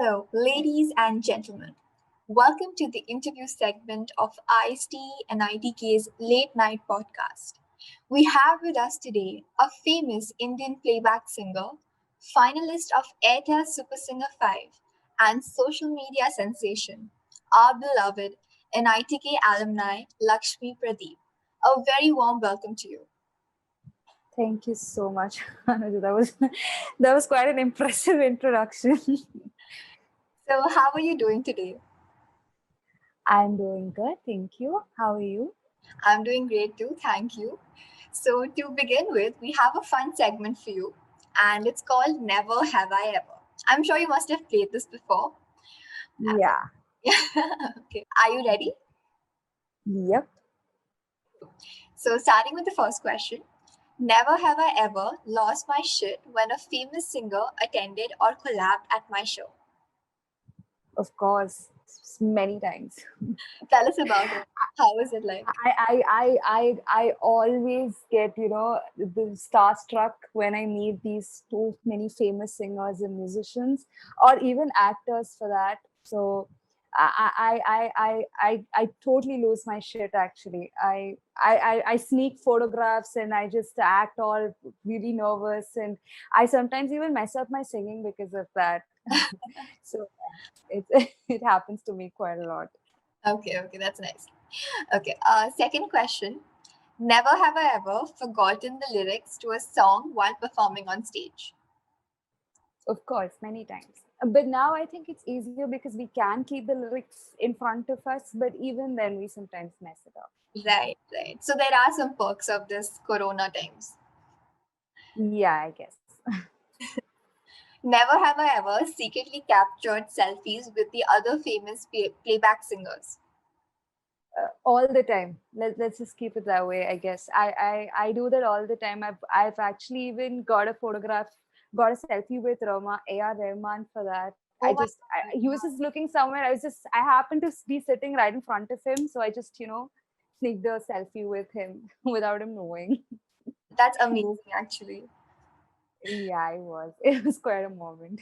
Hello, ladies and gentlemen. Welcome to the interview segment of ISTE NITK's Late Night Podcast. We have with us today a famous Indian playback singer, finalist of Airtel Super Singer 5, and social media sensation, our beloved NITK alumni Lakshmi Pradeep. A very warm welcome to you. Thank you so much. That was quite an impressive introduction. So, how are you doing today? I'm doing good, thank you. How are you? I'm doing great too, thank you. So, to begin with, we have a fun segment for you, and it's called Never Have I Ever. I'm sure you must have played this before. Yeah. Okay, are you ready? Yep. So, starting with the first question. Never have I ever lost my shit when a famous singer attended or collabed at my show. Of course. Many times. Tell us about it. How is it like? I always get, the starstruck when I meet these too many famous singers and musicians, or even actors for that. So I totally lose my shit actually. I sneak photographs and I just act all really nervous, and I sometimes even mess up my singing because of that. So it it happens to me quite a lot. Okay, that's nice. Okay, second question. Never have I ever forgotten the lyrics to a song while performing on stage. Of course, many times. But now I think it's easier because we can keep the lyrics in front of us, but even then we sometimes mess it up. Right. So there are some perks of this corona times. Yeah, I guess. Never have I ever secretly captured selfies with the other famous playback singers. All the time. Let's just keep it that way, I guess. I do that all the time. I've actually even got a photograph, got a selfie with A.R. Rahman for that. Oh my He was just looking somewhere. I happened to be sitting right in front of him. So I just, sneaked a selfie with him without him knowing. that's amazing actually. Yeah, it was. It was quite a moment.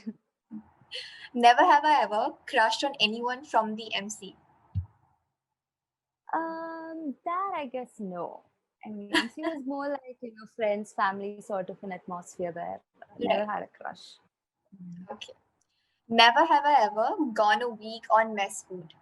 Never have I ever crushed on anyone from the MC. That I guess no. I mean, MC was more like, friends, family sort of an atmosphere there. Never Right. had a crush. Okay. Never have I ever gone a week on mess food.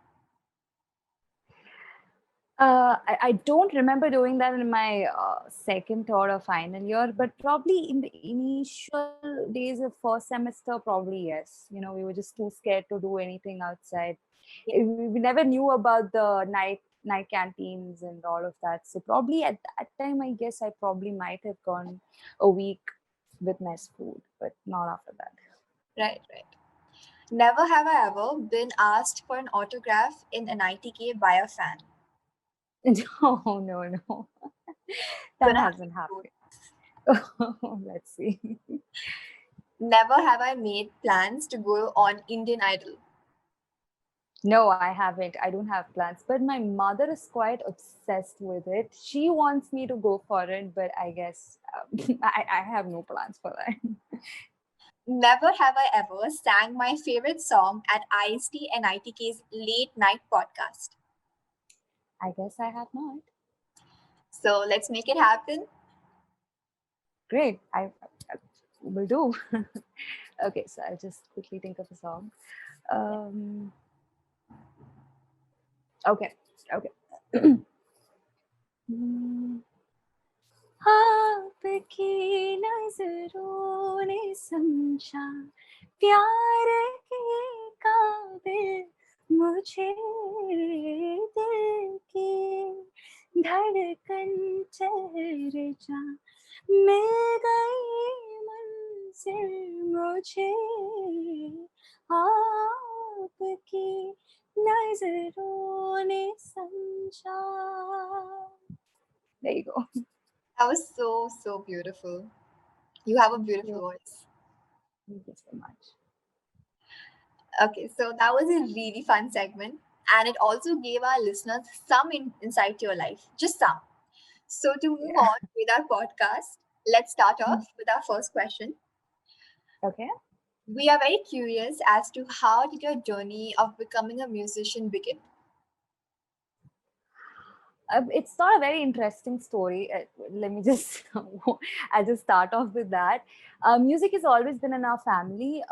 I don't remember doing that in my second, third, or final year, but probably in the initial days of first semester, probably yes. We were just too scared to do anything outside. We never knew about the night canteens and all of that. So probably at that time, I guess I probably might have gone a week with mess food, but not after that. Right. Never have I ever been asked for an autograph in an ITK by a fan. No. That Gonna have hasn't to. happened. Let's see. Never have I made plans to go on Indian Idol. No, I haven't. I don't have plans. But my mother is quite obsessed with it. She wants me to go for it, but I guess I have no plans for that. Never have I ever sang my favorite song at ISTE and ITK's late night podcast. I guess I have not. So let's make it happen. Great. I will do. Okay, so I'll just quickly think of a song. Um, okay. आपकी नजरों ने समझा प्यार के काबिल मुझे दिल की धड़कन ठहर जा मिल गई मंजिल मुझे आपकी नजरों ने समझा. There you go. That was so beautiful. You have a beautiful voice. Thank you so much. Okay, so that was a really fun segment, and it also gave our listeners some insight to your life, just some. So, to move Yeah. on with our podcast, let's start off with our first question. Okay. We are very curious as to how did your journey of becoming a musician begin? It's not a very interesting story. Let me just, I'll just start off with that. Music has always been in our family,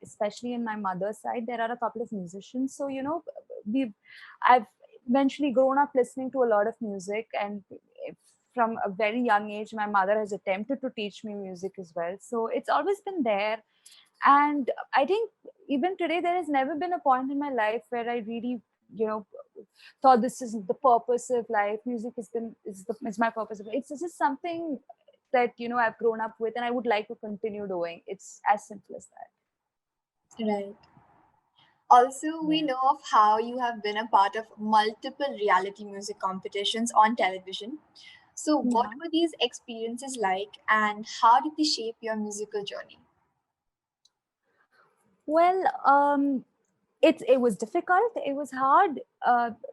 especially in my mother's side. There are a couple of musicians, so we've, I've eventually grown up listening to a lot of music, and from a very young age, my mother has attempted to teach me music as well. So it's always been there, and I think even today there has never been a point in my life where I really, you know thought this is the purpose of life. Music is my purpose of life. It's just something that I've grown up with, and I would like to continue doing. It's as simple as that. Right. Also, we Yeah. know of how you have been a part of multiple reality music competitions on television. So, what Yeah. were these experiences like, and how did they shape your musical journey? Well, it was difficult. It was hard.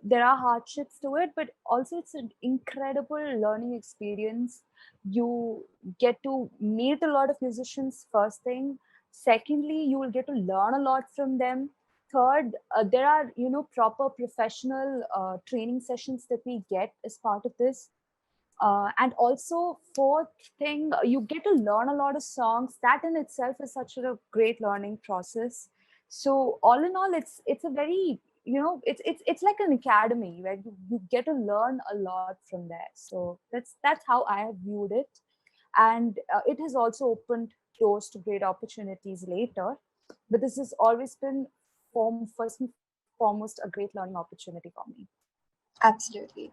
There are hardships to it, but also it's an incredible learning experience. You get to meet a lot of musicians. First thing. Secondly, you will get to learn a lot from them. Third, there are proper professional training sessions that we get as part of this. And also, fourth thing, you get to learn a lot of songs. That in itself is such a great learning process. So all in all, it's a very, it's like an academy where you get to learn a lot from there. So that's how I have viewed it, and it has also opened doors to great opportunities later. But this has always been, first and foremost, a great learning opportunity for me. Absolutely.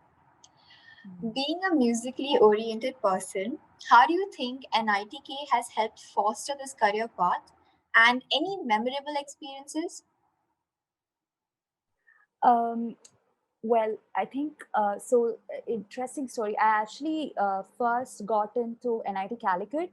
Being a musically oriented person, how do you think NITK has helped foster this career path? And any memorable experiences? Um, Well, I think interesting story. I actually first got into NIT Calicut,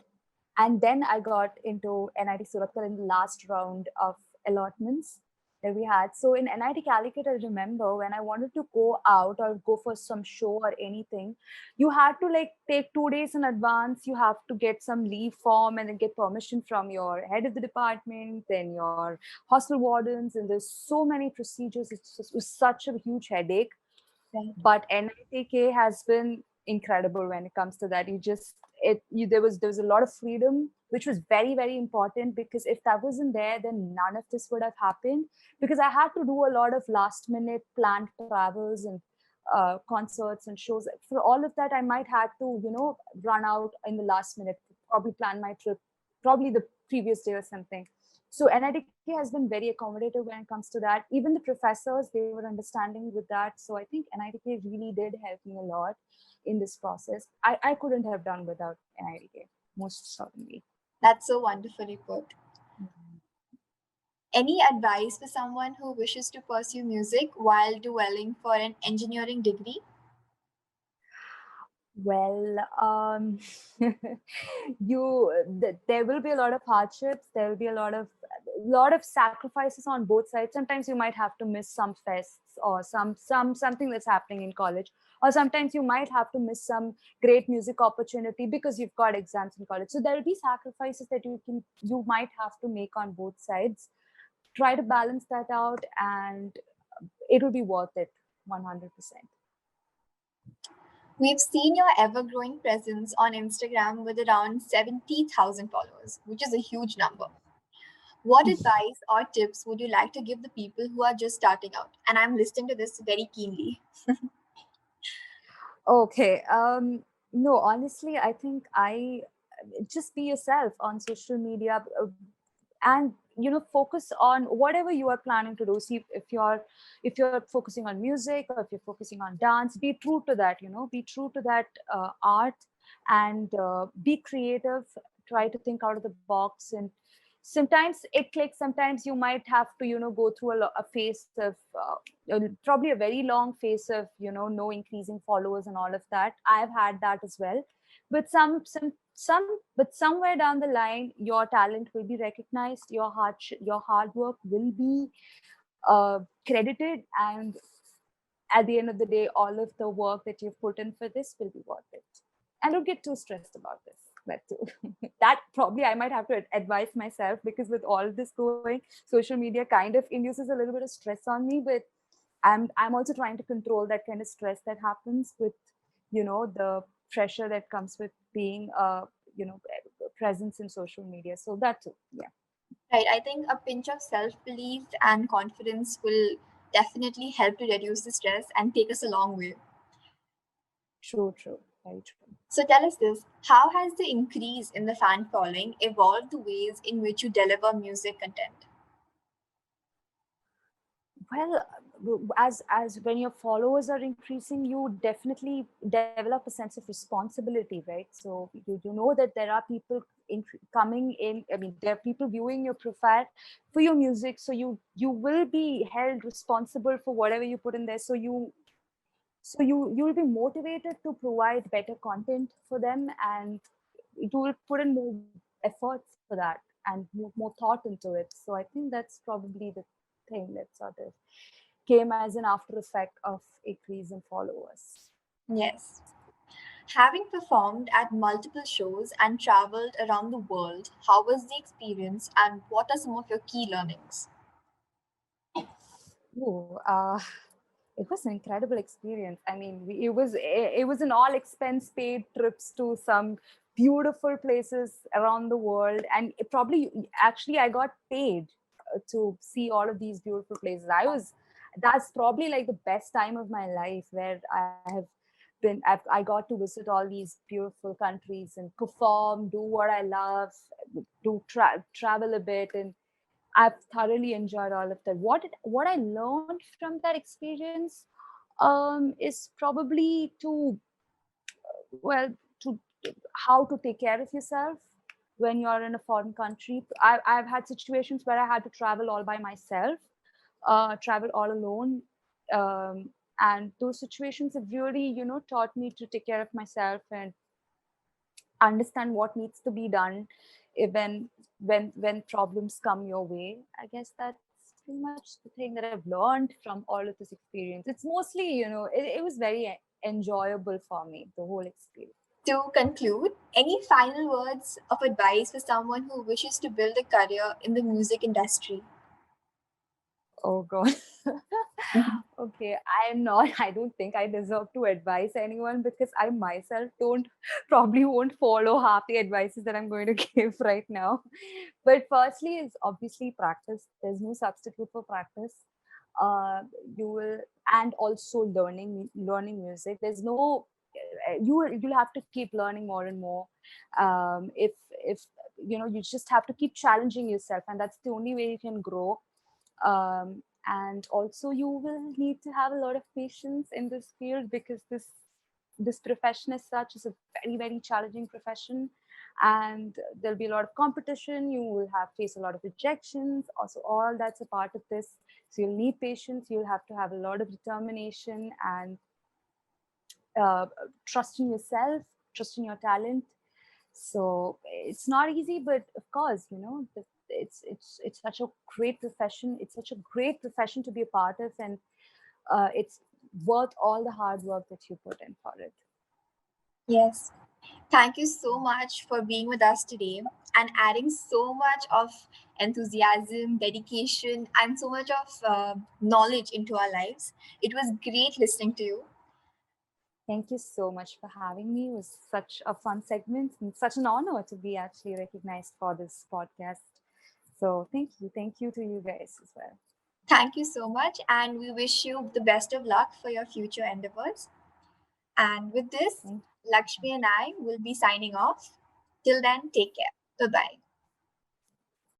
and then I got into NIT Surathkal in the last round of allotments that we had. So in NIT Calicut, I remember when I wanted to go out or go for some show or anything, you had to like take 2 days in advance. You have to get some leave form and then get permission from your head of the department, then your hostel wardens, and there's so many procedures. It was such a huge headache. Right. But NITK has been incredible when it comes to that. There was a lot of freedom, which was very, very important, because if that wasn't there, then none of this would have happened. Because I had to do a lot of last minute planned travels and concerts and shows. For all of that, I might have to run out in the last minute, probably plan my trip probably the previous day or something. So NIDK has been very accommodative when it comes to that. Even the professors, they were understanding with that. So I think NIDK really did help me a lot in this process. I couldn't have done without NIDK, most certainly. That's so wonderfully put. Any advice for someone who wishes to pursue music while dwelling for an engineering degree? Well, there will be a lot of hardships. There will be a lot of sacrifices on both sides. Sometimes you might have to miss some fests or something that's happening in college, or sometimes you might have to miss some great music opportunity because you've got exams in college. So there will be sacrifices that you might have to make on both sides. Try to balance that out, and it will be worth it, 100%. We've seen your ever growing presence on Instagram with around 70,000 followers, which is a huge number. What advice or tips would you like to give the people who are just starting out? And I'm listening to this very keenly. Okay. No, honestly, I think I just be yourself on social media, and focus on whatever you are planning to do. See, if you're focusing on music, or if you're focusing on dance, be true to that. Be true to that art, and be creative. Try to think out of the box, and sometimes it clicks. Sometimes you might have to go through a phase of probably a very long phase of no increasing followers and all of that. I've had that as well. But but somewhere down the line, your talent will be recognized, your hard work will be credited, and at the end of the day, all of the work that you've put in for this will be worth it. And don't get too stressed about this. that too. That probably I might have to advise myself, because with all this going, social media kind of induces a little bit of stress on me. But I'm also trying to control that kind of stress that happens with, the pressure that comes with being presence in social media. So that too, yeah. Right. I think a pinch of self belief and confidence will definitely help to reduce the stress and take us a long way. True, true, very true. So tell us this, how has the increase in the fan following evolved the ways in which you deliver music content? Well, as when your followers are increasing, you definitely develop a sense of responsibility, right? So you know that there are people coming in. I mean, there are people viewing your profile for your music, so you will be held responsible for whatever you put in there. So you'll be motivated to provide better content for them, and you will put in more efforts for that and more thought into it. So I think that's probably the thing that sort of came as an after effect of increase in followers. Yes. Having performed at multiple shows and traveled around the world, how was the experience and what are some of your key learnings? Ooh, it was an incredible experience. I mean, it was an all expense paid trips to some beautiful places around the world, and it probably actually I got paid to see all of these beautiful places. That's probably like the best time of my life, where I got to visit all these beautiful countries and perform, do what I love, travel a bit, and I've thoroughly enjoyed all of that. What I learned from that experience is probably well to how to take care of yourself when you're in a foreign country. I've had situations where I had to travel all by myself, travel all alone, and those situations have really taught me to take care of myself and understand what needs to be done when problems come your way. I guess that's pretty much the thing that I've learned from all of this experience. It's mostly, it was very enjoyable for me, the whole experience. To conclude, any final words of advice for someone who wishes to build a career in the music industry? Oh god. Mhm. Okay, I'm not, I don't think I deserve to advise anyone, because I myself don't probably won't follow half the advices that I'm going to give right now. But firstly is obviously practice. There's no substitute for practice. Uh, you will, and also learning music. There's no you'll have to keep learning more and more. If you just have to keep challenging yourself, and that's the only way you can grow. And also you will need to have a lot of patience in this field, because this profession as such is a very, very challenging profession, and there'll be a lot of competition. You will have face a lot of rejections also, all that's a part of this. So you'll need patience, you'll have to have a lot of determination, and uh, trust in yourself, trust in your talent. So it's not easy, but of course, it's such a great profession. It's such a great profession to be a part of, and it's worth all the hard work that you put in for it. Yes. Thank you so much for being with us today and adding so much of enthusiasm, dedication, and so much of knowledge into our lives. It was great listening to you. Thank you so much for having me. It was such a fun segment and such an honor to be actually recognized for this podcast. So thank you to you guys as well. Thank you so much, and we wish you the best of luck for your future endeavors. And with this, Thank Lakshmi and I will be signing off. Till then, take care. Bye bye.